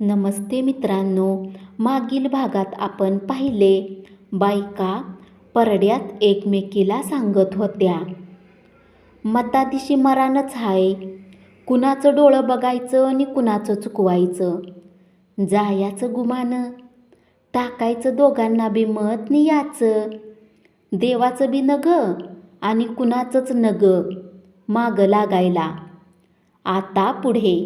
नमस्ते मित्रांनो. मागील भागात आपण पाहिले बायका परड्यात एकमेकीला सांगत होत्या, मतादिशी मरानच हाय, कुणाचं डोळं बघायचं आणि कुणाचं चुकवायचं, जायाचं गुमानं, टाकायचं दोघांना बी मत नि याचं, देवाचं बी नग आणि कुणाचंच नग मागं लागायला. आता पुढे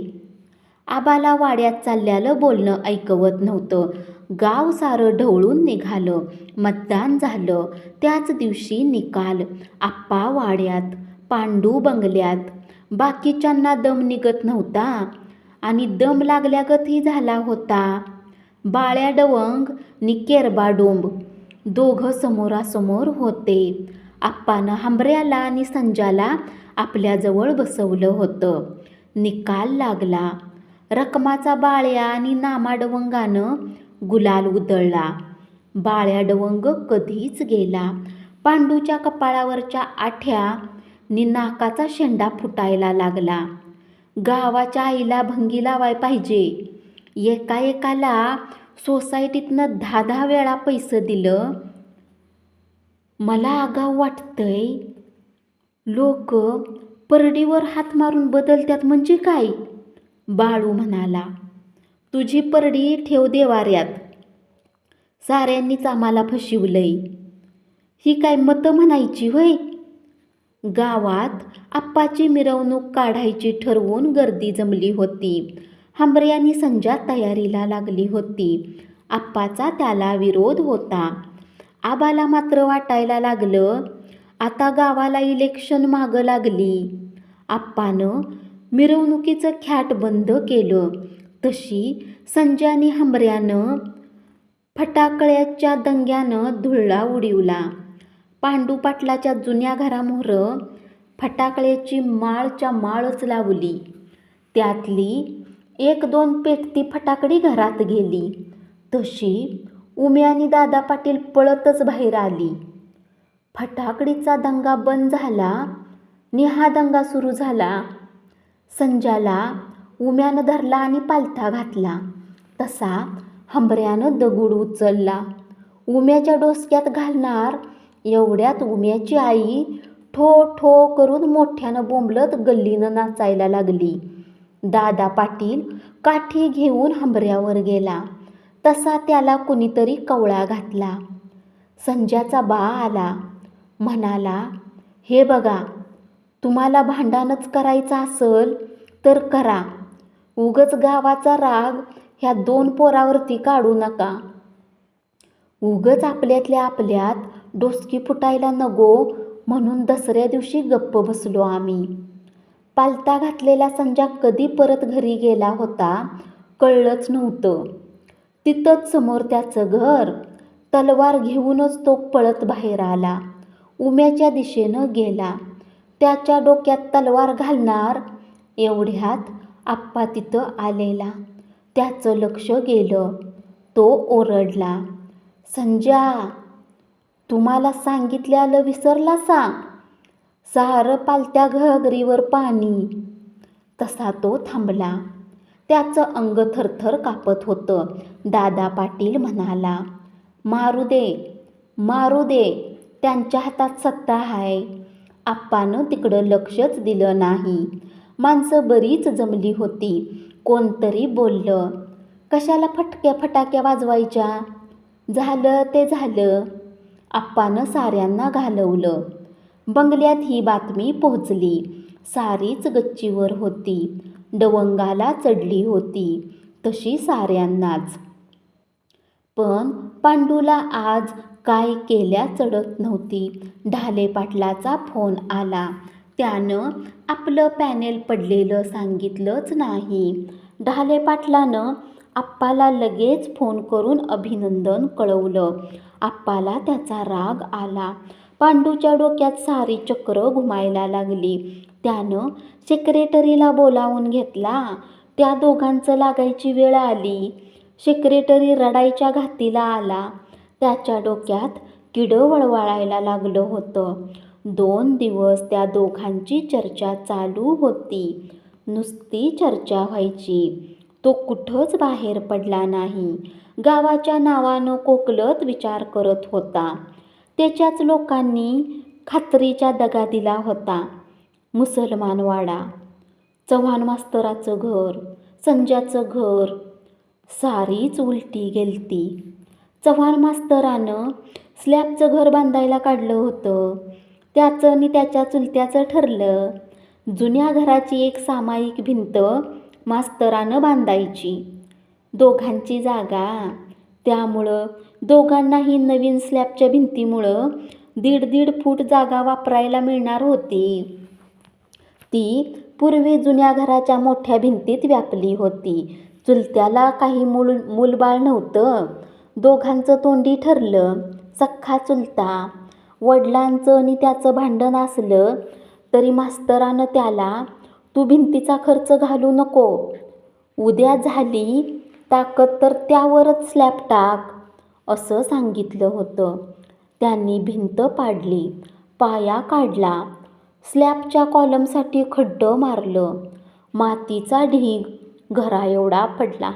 आबाला वाड्यात चालल्यालं बोलणं ऐकवत नव्हतं. गाव सारं ढवळून निघालं. मतदान झालं. त्याच दिवशी निकाल. आप्पा वाड्यात, पांडू बंगल्यात. बाकीच्यांना दम निघत नव्हता आणि दम लागल्यागतही झाला होता. बाळ्या डवंग नि केरबा डोंब दोघं समोरासमोर होते. आप्पानं हांबऱ्याला आणि संजाला आपल्याजवळ बसवलं होतं. निकाल लागला. रकमाचा बाळ्या आणि नामा डवंगानं गुलाल उधळला. बाळ्या डवंग कधीच गेला. पांडूच्या कपाळावरच्या आठ्या नि नाकाचा शेंडा फुटायला लागला. गावाच्या आईला भंगी लावाय पाहिजे. एकाला सोसायटीतनं 10-10 वेळा पैसे दिलं. मला आगाऊ वाटतंय. लोक परडीवर हात मारून बदलतात म्हणजे काय? बाळू म्हणाला, तुझी परडी ठेव देवाऱ्यात. साऱ्यांनीच आम्हाला फशिवलंय. ही काय मतं म्हणायची होय? गावात आप्पाची मिरवणूक काढायची ठरवून गर्दी जमली होती. हांबऱ्यानी संजा तयारीला लागली होती. आप्पाचा त्याला विरोध होता. आबाला मात्र वाटायला लागलं, आता गावाला इलेक्शन मागं लागली. आप्पानं मिरवणुकीचं ख्याट बंद केलं. तशी संजानी हांबऱ्यानं फटाकळ्याच्या दंग्यानं धुळा उडविला. पांडू पाटलाच्या जुन्या घरामोहर फटाकळ्याची माळच्या माळच लावली. त्यातली 1-2 पेटती फटाकडी घरात गेली. तशी उम्यानी दादा पाटील पळतच बाहेर आली. फटाकडीचा दंगा बंद झाला नि हा दंगा सुरू झाला. संजाला उम्यानं धरला आणि पालथा घातला. तसा हंबऱ्यानं दगड उचलला. उम्याच्या डोसक्यात घालणार एवढ्यात उम्याची आई ठो ठो करून मोठ्यानं बोंबलत गल्लीनं नाचायला लागली. दादा पाटील काठी घेऊन हंबऱ्यावर गेला. तसा त्याला कुणीतरी कवळा घातला. संजाचा बा आला. म्हणाला, हे बघा, तुम्हाला भांडणच करायचं असल तर करा. उगच गावाचा राग ह्या 2 पोरावरती काढू नका. उगच आपल्यातल्या आपल्यात डोसकी फुटायला नको म्हणून दसऱ्या दिवशी गप्प बसलो आम्ही. पालथा घातलेला संजा कधी परत घरी गेला होता कळलंच नव्हतं. तिथंच समोर त्याचं घर. तलवार घेऊनच तो पळत बाहेर आला. उम्याच्या दिशेनं गेला. त्याच्या डोक्यात तलवार घालणार एवढ्यात आप्पा तिथं आलेला. त्याचं लक्ष गेलं. तो ओरडला, संजा, तुम्हाला सांगितल्यालं विसरलासा? सारं पालत्या घगरीवर पाणी. तसा तो थांबला. त्याचं अंग थरथर कापत होतं. दादा पाटील म्हणाला, मारू दे, मारू दे, त्यांच्या हातात सत्ता आहे. आप्पानं तिकडं लक्षच दिलं नाही. माणसं बरीच जमली होती. कोणतरी बोललं, कशाला फटाक्या वाजवायच्या? झालं ते झालं. आप्पानं साऱ्यांना घालवलं. बंगल्यात ही बातमी पोहोचली. सारीच गच्चीवर होती. डवंगाला चढली होती तशी साऱ्यांनाच. पण पांडूला आज काय केल्या चढत नव्हती. ढाले पाटलाचा फोन आला. त्यानं आपलं पॅनेल पडलेलं सांगितलंच नाही. ढाले पाटलानं आप्पाला लगेच फोन करून अभिनंदन कळवलं. आप्पाला त्याचा राग आला. पांडूच्या डोक्यात सारी चक्र घुमायला लागली. त्यानं सेक्रेटरीला बोलावून घेतला. त्या दोघांचं लागायची वेळ आली. सेक्रेटरी रडायच्या घातीला आला. त्याच्या डोक्यात किडं वळवळायला लागलं होतं. 2 दिवस त्या दोघांची चर्चा चालू होती. नुसती चर्चा व्हायची. तो कुठंच बाहेर पडला नाही. गावाच्या नावानं कोकलत विचार करत होता. त्याच्याच लोकांनी खात्रीचा दगा दिला होता. मुसलमानवाडा, चव्हाण मास्तराचं घर, संज्याचं घर, सारीच उलटी गेलती. चव्हाण मास्तरानं स्लॅबचं घर बांधायला काढलं होतं. त्याचं आणि त्याच्या चुलत्याचं ठरलं. जुन्या घराची एक सामायिक भिंत मास्तरानं बांधायची. दोघांची जागा. त्यामुळं दोघांनाही नवीन स्लॅबच्या भिंतीमुळं 1.5 फूट जागा वापरायला मिळणार होती. ती पूर्वी जुन्या घराच्या मोठ्या भिंतीत व्यापली होती. चुलत्याला काही मूलबाळ नव्हतं. दोघांचं तोंडी ठरलं. सख्खा चुलता. वडिलांचं आणि त्याचं भांडण असलं तरी मास्तरानं त्याला, तू भिंतीचा खर्च घालू नको. उद्या झाली ताकद तर त्यावरच स्लॅब टाक, असं सांगितलं होतं. त्यांनी भिंत पाडली, पाया काढला, स्लॅबच्या कॉलमसाठी खड्डं मारलं. मातीचा ढीग घराएवढा पडला.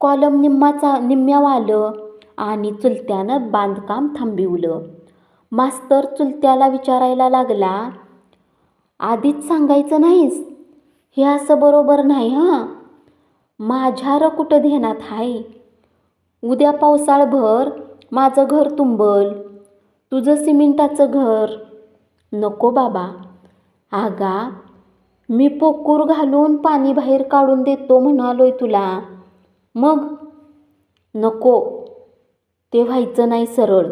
कॉलम निम्म्यावालं आणि चुलत्यानं बांधकाम थांबिवलं. मास्तर चुलत्याला विचारायला लागला, आधीच सांगायचं नाहीस? हे असं बरोबर नाही हां. माझ्यावर कुठं ध्यानात आहे? उद्या पावसाळभर माझं घर तुंबल, तुझं सिमेंटाचं घर. नको बाबा. आगा, मी पोकूर घालून पाणी बाहेर काढून देतो म्हणालोय तुला. मग? नको, ते व्हायचं नाही सरळ.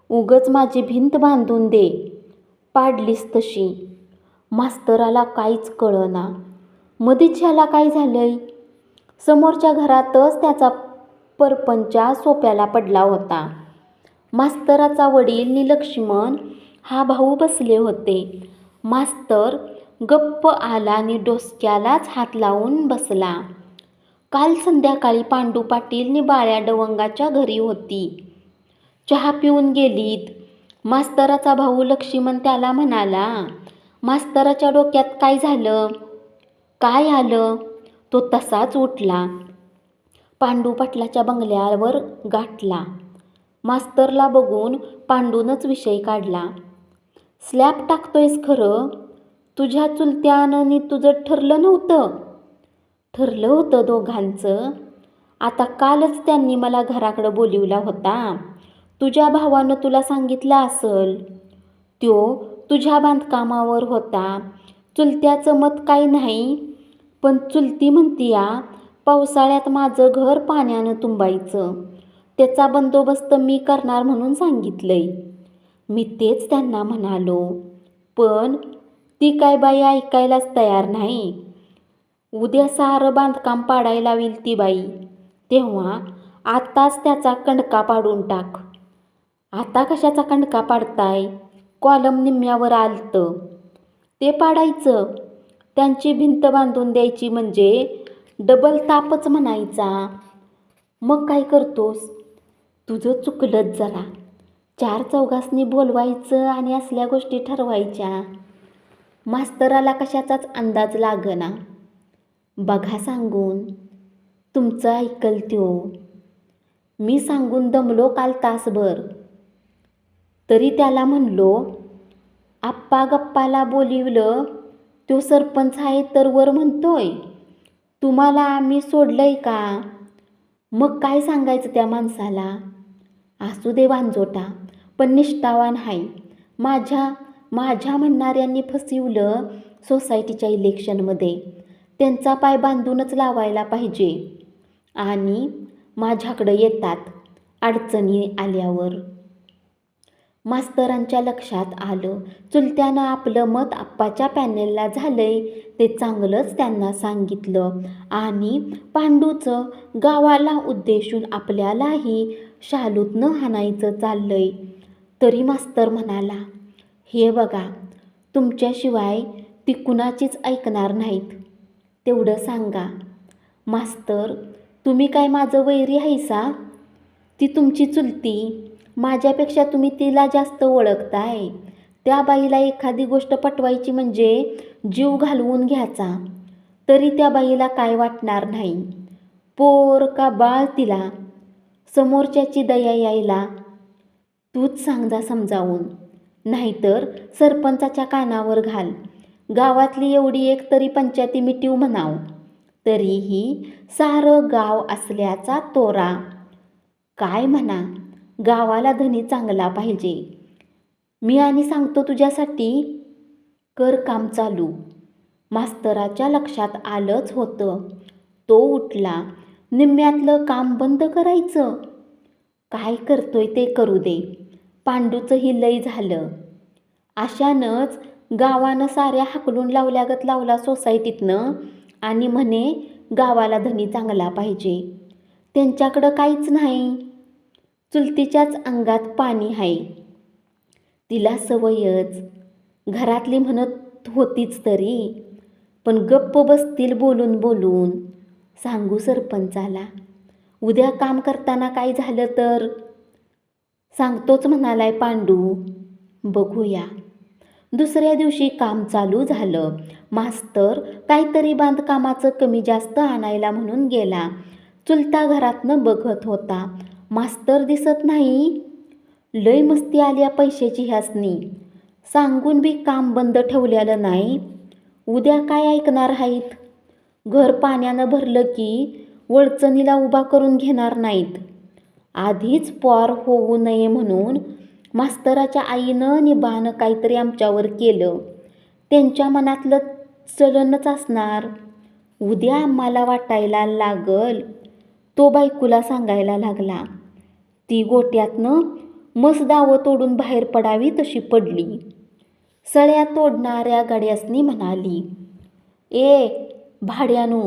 उगच माझी भिंत बांधून दे. पाडलीस तशी. मास्तराला काहीच कळना. मधीच ह्याला काय झालंय? समोरच्या घरातच त्याचा परपंचा सोप्याला पडला होता. मास्तराचा वडील नि लक्ष्मण हा भाऊ बसले होते. मास्तर गप्प आला आणि डोसक्यालाच हात लावून बसला. काल संध्याकाळी पांडू पाटील नि बाळ्या डवंगाच्या घरी होती. चहा पिऊन गेलीत. मास्तराचा भाऊ लक्ष्मण त्याला म्हणाला, मास्तराच्या डोक्यात काय झालं? काय आलं? तो तसाच उठला. पांडू पाटलाच्या बंगल्यावर गाठला. मास्तरला बघून पांडूनच विषय काढला. स्लॅब टाकतोयस खरं? तुझ्या चुलत्यानं नि तुझं ठरलं नव्हतं? ठरलं होतं दोघांचं. आता कालच त्यांनी मला घराकडं बोलिवला होता. तुझ्या भावानं तुला सांगितलं असल. त्यो तुझ्या बांधकामावर होता. चुलत्याचं मत काही नाही, पण चुलती म्हणतीया पावसाळ्यात माझं घर पाण्यानं तुंबायचं. त्याचा बंदोबस्त मी करणार म्हणून सांगितलंय. मी तेच त्यांना म्हणालो, पण ती काय बाई ऐकायलाच तयार नाही. उद्या सारं बांधकाम पाडायला लावील ती बाई. तेव्हा आताच त्याचा कंडका पाडून टाक. आता कशाचा कंडका पाडताय? कॉलम निम्म्यावर आलतं, ते पाडायचं. त्यांची भिंत बांधून द्यायची म्हणजे डबल तापच म्हणायचा. मग काय करतोस? तुझं चुकलंच जरा. 4 चौघांनी बोलवायचं आणि असल्या गोष्टी ठरवायच्या. मास्तराला कशाचाच अंदाज लागना. बघा सांगून, तुमचं ऐकल त्यो. मी सांगून दमलो काल तासभर. तरी त्याला म्हणलो, आप्पा गप्पाला बोलिवलं, तो सरपंच आहे तर वर म्हणतोय, तुम्हाला आम्ही सोडलंय का? मग काय सांगायचं त्या माणसाला? असू दे वांजोटा, पण निष्ठावान आहे. माझ्या म्हणणाऱ्यांनी फसविलं सोसायटीच्या इलेक्शनमध्ये. त्यांचा पाय बांधूनच लावायला पाहिजे. आणि माझ्याकडं येतात अडचणी आल्यावर. मास्तरांच्या लक्षात आलं, चुलत्यानं आपलं मत आप्पाच्या पॅनेलला झालंय ते चांगलंच त्यांना सांगितलं. आणि पांडूचं गावाला उद्देशून आपल्यालाही शालूतनं हाणायचं चाललंय. तरी मास्तर म्हणाला, हे बघा, तुमच्याशिवाय ती कुणाचीच ऐकणार नाहीत. तेवढं सांगा. मास्तर, तुम्ही काय माझं वैरी आहेसा? ती तुमची चुलती. माझ्यापेक्षा तुम्ही तिला जास्त ओळखताय. त्या बाईला एखादी गोष्ट पटवायची म्हणजे जीव घालवून घ्यायचा. तरी त्या बाईला काय वाटणार नाही. पोर का बाळ तिला समोरच्याची दया यायला. तूच सांग जा समजावून, नाहीतर सरपंचाच्या कानावर घाल. गावातली एवढी एक तरी पंचायती मिटीव म्हणाव. तरीही सारं गाव असल्याचा तोरा. काय म्हणा, गावाला धनी चांगला पाहिजे. मी आणि सांगतो तुझ्यासाठी, कर काम चालू. मास्तराच्या लक्षात आलंच होतं. तो उठला. निम्म्यातलं काम बंद करायचं? काय करतोय ते करू दे. पांडूचंही लय झालं. अशानंच गावानं साऱ्या हाकलून लावल्यागत लावला सोसायटीतनं आणि म्हणे गावाला धनी चांगला पाहिजे. त्यांच्याकडं काहीच नाही. चुलतीच्याच अंगात पाणी आहे. तिला सवयच. घरातली म्हणत होतीच तरी, पण गप्प बसतील बोलून बोलून. सांगू सरपंचाला, उद्या काम करताना काय झालं तर? सांगतोच म्हणालाय पांडू. बघूया. दुसऱ्या दिवशी काम चालू झालं. मास्तर काहीतरी बांधकामाचं कमी जास्त आणायला म्हणून गेला. चुलता घरातनं बघत होता. मास्तर दिसत नाही. लय मस्ती आल्या पैशाची ह्यासनी. सांगून बी काम बंद ठेवलेलं नाही. उद्या काय ऐकणार आहेत? घर पाण्यानं भरलं की वळचणीला उभा करून घेणार नाहीत. आधीच पॉर होऊ नये म्हणून मास्तराच्या आईनं निभानं काहीतरी आमच्यावर केलं. त्यांच्या मनातलं चलनच असणार. उद्या आम्हाला वाटायला लागल. तो बायकोला सांगायला लागला. ती गोट्यातनं मस दावं तोडून बाहेर पडावी तशी पडली. सळ्या तोडणाऱ्या गड्यासनी म्हणाली, ए भाड्यानू,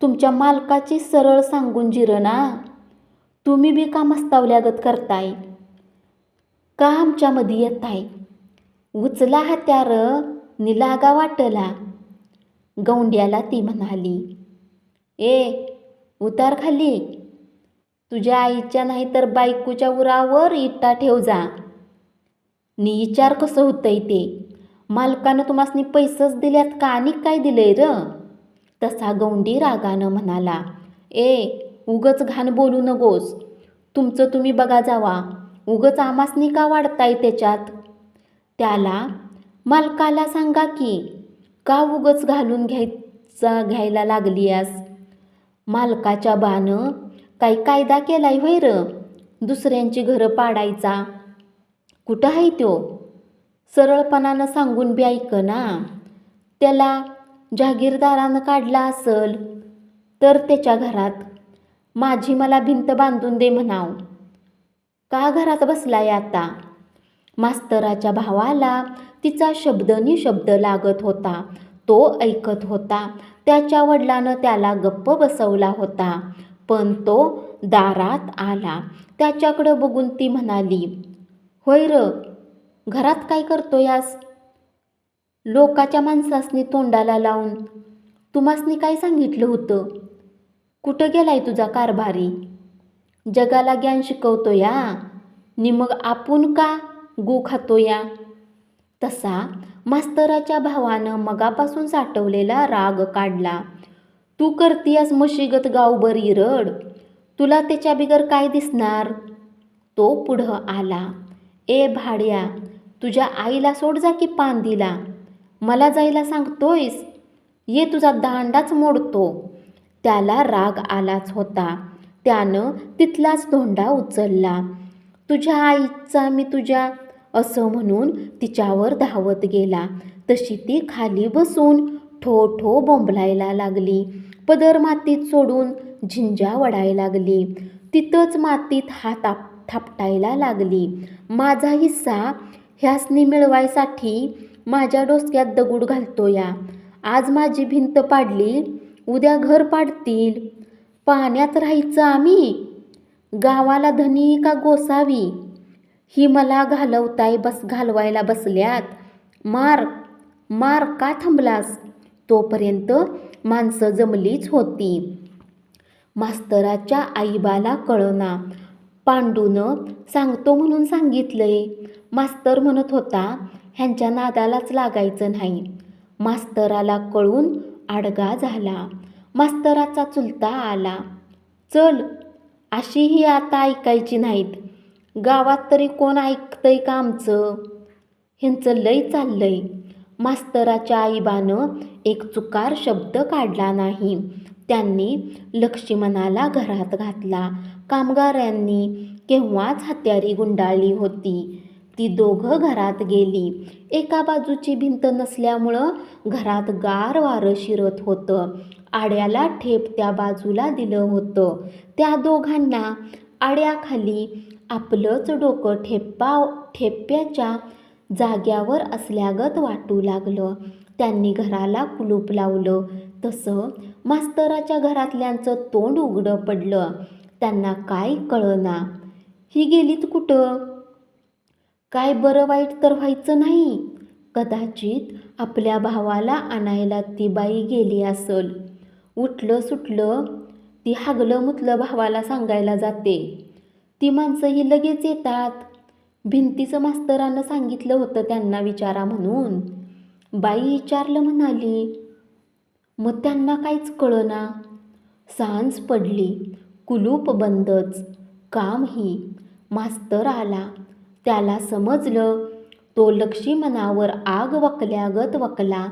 तुमच्या मालकाची सरळ सांगून जिरं ना. तुम्ही बी का मस्तावल्यागत करताय? का आमच्यामध्ये येताय? उचला हत्यार नि लागा वाटला. गौंड्याला ती म्हणाली, ए उतार खाली. तुझ्या आईच्या नाही तर बायकोच्या उरावर इटा ठेव जा. नि विचार कसं होतंय ते. मालकानं तुम्हासनी पैसेच दिल्यात का आणि काय दिलंय र? तसा गौंडी रागानं म्हणाला, ए उगच घाण बोलू नकोस. तुमचं तुम्ही बघा जावा. उगच आमासनी का वाढताय त्याच्यात? त्याला मालकाला सांगा की, का उगच घालून घ्यायला लागलीयास? मालकाच्या बानं काही कायदा केलाय व्हय र? दुसऱ्यांची घरं पाडायचा? कुठं आहे तो? सरळपणानं सांगून बी ऐकना. त्याला जहागीरदारानं काढला असल तर त्याच्या घरात माझी मला भिंत बांधून दे म्हणाव. का घरात बसलाय आता? मास्तराच्या भावाला तिचा शब्द निशब्द लागत होता. तो ऐकत होता. त्याच्या वडिलानं त्याला गप्प बसवला होता. पण तो दारात आला. त्याच्याकडं बघून ती म्हणाली, होय र, घरात काय करतोयास? लोकाच्या माणसासनी तोंडाला लावून तुम्हासनी काय सांगितलं होतं? कुठं गेलाय तुझा कारभारी? जगाला ज्ञान शिकवतो या, नि मग आपण का गो खातो या? तसा मास्तराच्या भावानं मगापासून साठवलेला राग काढला. तू करतीयास मशीगत गावभर इरड, तुला त्याच्या बिगर काय दिसणार? तो पुढं आला. ए भाड्या, तुझ्या आईला सोड जा की पांदीला. मला जायला सांगतोयस? ये तुझा दांडाच मोडतो. त्याला राग आलाच होता. त्यानं तिथलाच धोंडा उचलला. तुझ्या आईचा मी तुझ्या असं म्हणून तिच्यावर धावत गेला. तशी ती खाली बसून ठो ठो बोंबलायला लागली. पदर मातीत सोडून झिंजा वडायला लागली. तिथंच मातीत हात थापटायला लागली. माझा हिस्सा ह्यासनी मिळवायसाठी माझ्या डोसक्यात दगड घालतो या. आज माझी भिंत पाडली, उद्या घर पाडतील. पाण्यात राहायचं आम्ही? गावाला धनी का गोसावी? ही मला घालवायला बसल्यात. मार मार, का थांबलास? तोपर्यंत माणसं जमलीच होती. मास्तराच्या आईबाला कळना. पांडूनं सांगतो म्हणून सांगितलंय. मास्तर म्हणत होता ह्यांच्या नादालाच लागायचं नाही. मास्तराला कळून आडगा झाला. मास्तराचा चुलता आला. चल, अशीही आता ऐकायची नाहीत. गावात तरी कोण ऐकतंय का आमचं? ह्यांचं लय चाललंय. मास्तराच्या आईबानं एक चुकार शब्द काढला नाही. त्यांनी लक्ष्मणाला घरात घातला. कामगारांनी केव्हाच हत्यारी गुंडाळली होती. ती दोघं घरात गेली. एका बाजूची भिंत नसल्यामुळं घरात गार वारं शिरत होतं. आड्याला ठेप त्या बाजूला दिलं होतं. त्या दोघांना आड्याखाली आपलंच डोकं ठेप्याच्या जाग्यावर असल्यागत वाटू लागलं. त्यांनी घराला कुलूप लावलं. तसं मास्तराच्या घरातल्यांचं तोंड उघडं पडलं. त्यांना काय कळना. ही गेलीत कुठं? काय बरं वाईट तर व्हायचं नाही. कदाचित आपल्या भावाला आणायला ती बाई गेली असल. उठलं सुटलं ती हागलं मुतलं भावाला सांगायला जाते. ती माणसंही लगेच येतात. भिंतीचं मास्तरानं सांगितलं होतं त्यांना विचारा म्हणून. बाई विचारलं म्हणाली. मग त्यांना काहीच कळना. सांज पडली. कुलूप बंदच. कामही. मास्तर आला. त्याला समजलं तो लक्ष्मणावर आग वकल्यागत वकला.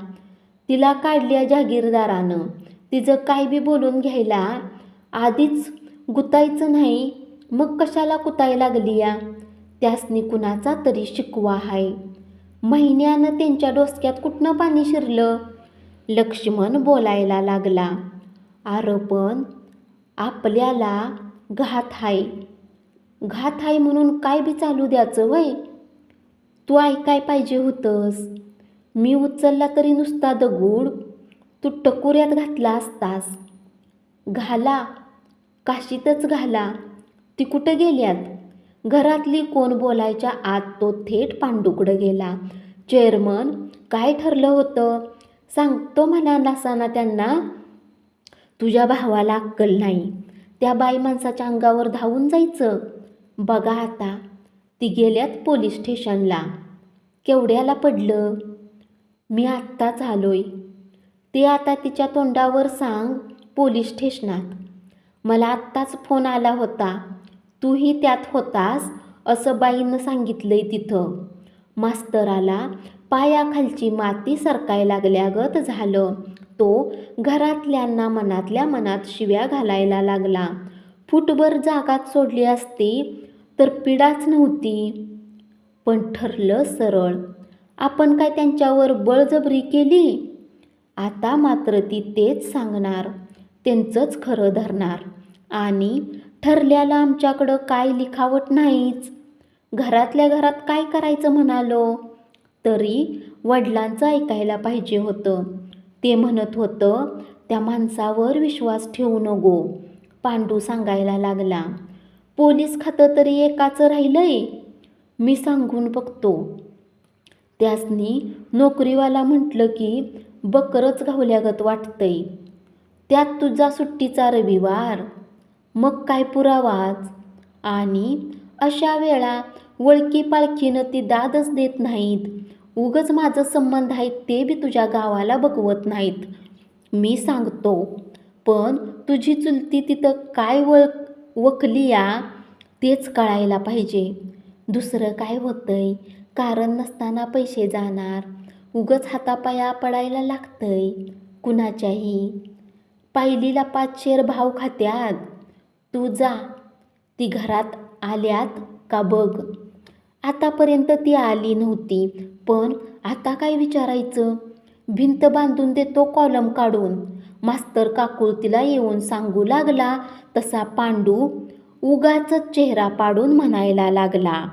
तिला काढल्या जागीरदारानं. तिचं काय बी बोलून घ्यायला आधीच गुतायचं नाही, मग कशाला कुताय लागली या? त्यासनी कुणाचा तरी शिकवा हाय. महिन्यानं त्यांच्या डोसक्यात कुठनं पाणी शिरलं? लक्ष्मण बोलायला लागला. अरे पण आपल्याला घात हाय. घात हाय म्हणून काय बी चालू द्यायचं वय? तू ऐकाय पाहिजे होतंस. मी उचलला तरी नुसता दगूड तू टकुऱ्यात घातला असतास. घाला, काशीतच घाला. ती कुठं गेल्यात? घरातली कोण बोलायच्या आत तो थेट पांडूकडं गेला. चेअरमन, काय ठरलं होतं? सांगतो म्हणा नसाना त्यांना. तुझ्या भावाला अक्कल नाही. त्या बाई माणसाच्या अंगावर धावून जायचं. बघा आता, ती गेल्यात पोलीस स्टेशनला. केवढ्याला पडलं? मी आत्ताच आलोय. ते आता तिच्या तोंडावर सांग पोलीस स्टेशनात. मला आत्ताच फोन आला होता. तूही त्यात होतास असं बाईनं सांगितलंय तिथं. मास्तराला पायाखालची माती सरकाय लागल्यागत झालं. तो घरातल्यांना मनातल्या मनात शिव्या घालायला लागला. फुटभर जागात सोडली असती तर पिडाच नव्हती. पण ठरलं सरळ. आपण काय त्यांच्यावर बळजबरी केली? आता मात्र ती तेच सांगणार, त्यांचंच खरं धरणार. आणि ठरल्याला आमच्याकडं काय लिखावट नाहीच. घरातल्या घरात काय करायचं म्हणालो तरी वडिलांचं ऐकायला पाहिजे होतं. ते म्हणत होतं त्या माणसावर विश्वास ठेवू नको. पांडू सांगायला लागला. पोलीस खातं तरी एकाचं राहिलंय. मी सांगून बघतो. त्यासनी नोकरीवाला म्हटलं की बकरच घावल्यागत वाटतंय. त्यात तुझा सुट्टीचा रविवार. मग काय पुरावाच? आणि अशा वेळा वळकी पाळखीनं ती दादच देत नाहीत. उगच माझं संबंध आहेत ते बी तुझ्या गावाला बघवत नाहीत. मी सांगतो, पण तुझी चुलती तिथं काय वकली या तेच कळायला पाहिजे. दुसरं काय होतंय? कारण नसताना पैसे जाणार. उगच हातापाया पडायला लागतंय कुणाच्याही. पायलीला 5 शेर भाव खात्यात. तू जा, ती घरात आल्यात का बघ. आतापर्यंत ती आली नव्हती, पण आता काय विचारायचं? भिंत बांधून देतो कॉलम काढून. मास्तर काकूळ तिला येऊन सांगू लागला तसा पांडू उगाचच चेहरा पाडून म्हणायला लागला.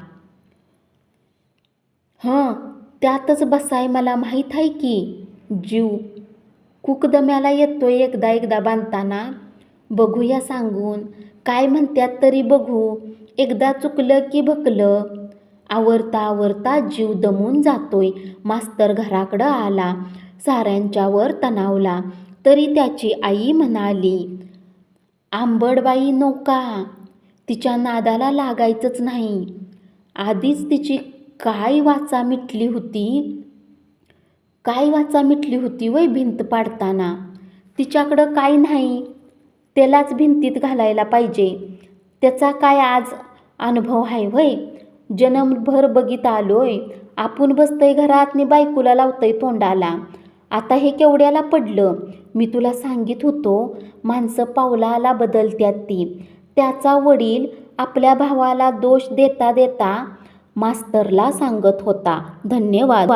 त्यातच बसाय मला माहीत आहे की. जीव कुकदम्याला येतोय एकदा एकदा बांधताना. बघूया सांगून. काय म्हणत्यात तरी बघू. एकदा चुकलं की भकलं. आवरता आवरता जीव दमून जातोय. मास्तर घराकडं आला. साऱ्यांच्यावर तणावला. तरी त्याची आई म्हणाली, आंबडबाई नौका. तिच्या नादाला लागायचंच नाही. आधीच तिची काय वाचा मिटली होती वय भिंत पाडताना. तिच्याकडं काय नाही, त्यालाच भिंतीत घालायला पाहिजे. त्याचा काय आज अनुभव आहे व्हय? जन्मभर बघित आलोय. आपण बसतंय घरात नि बायकोला लावतंय तोंडाला. आता हे केवढ्याला पडलं? मी तुला सांगित होतो, माणसं पावलाला बदलत्यात ती. त्याचा वडील आपल्या भावाला दोष देता देता मास्तरला सांगत होता. धन्यवाद.